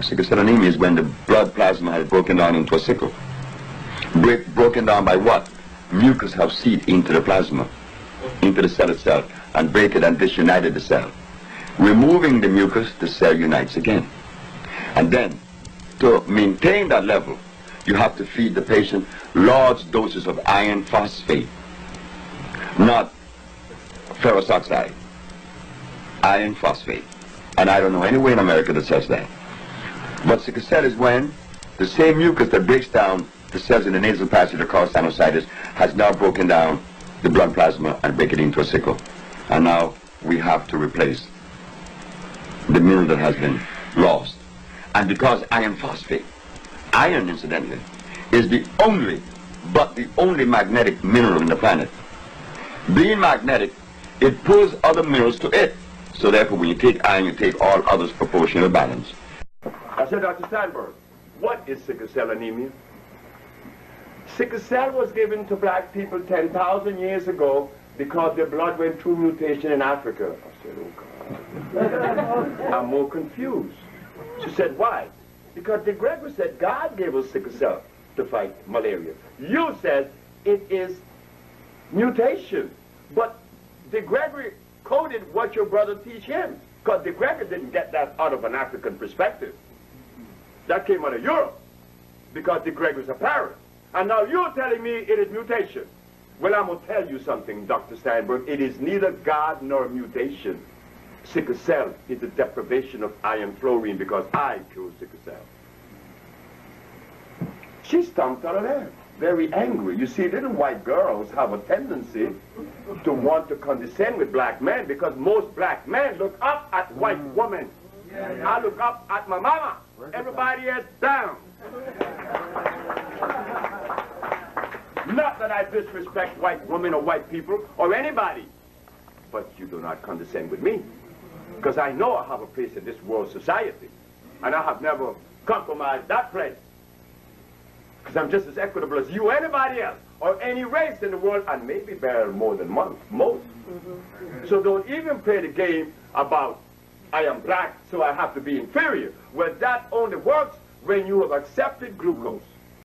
Sickle cell anemia is when the blood plasma has broken down into a sickle. Broken down by what? Mucus have seeped into the plasma, into the cell itself, and break it and disunited the cell. Removing the mucus, the cell unites again. And then, to maintain that level, you have to feed the patient large doses of iron phosphate, not ferrous oxide. Iron phosphate. And I don't know any way in America that says that. But sickle cell is when the same mucus that breaks down the cells in the nasal passage that cause sinusitis has now broken down the blood plasma and break it into a sickle. And now we have to replace the mineral that has been lost. And because iron phosphate, iron incidentally, is the only magnetic mineral in the planet. Being magnetic, it pulls other minerals to it. So therefore when you take iron, you take all others proportional balance. I said, Dr. Steinberg, what is sickle cell anemia? Sickle cell was given to black people 10,000 years ago because their blood went through mutation in Africa. I said, oh God. I'm more confused. She said, why? Because de Gregory said God gave us sickle cell to fight malaria. You said it is mutation. But de Gregory coded what your brother teach him. Because de Gregory didn't get that out of an African perspective. That came out of Europe. Because de Gregory's a parrot. And now you're telling me it is mutation. Well, I'm going to tell you something, Dr. Steinberg. It is neither God nor mutation. Sickle cell is the deprivation of iron fluorine because I chose sickle cell. She stomped out of there, very angry. You see, little white girls have a tendency to want to condescend with black men because most black men look up at white women. I look up at my mama. Everybody is down. Not that I disrespect white women or white people or anybody, but you do not condescend with me. Because I know I have a place in this world society, and I have never compromised that place. Because I'm just as equitable as you or anybody else, or any race in the world, and maybe better more than most. So don't even play the game about, I am black, so I have to be inferior. Well, that only works when you have accepted glucose.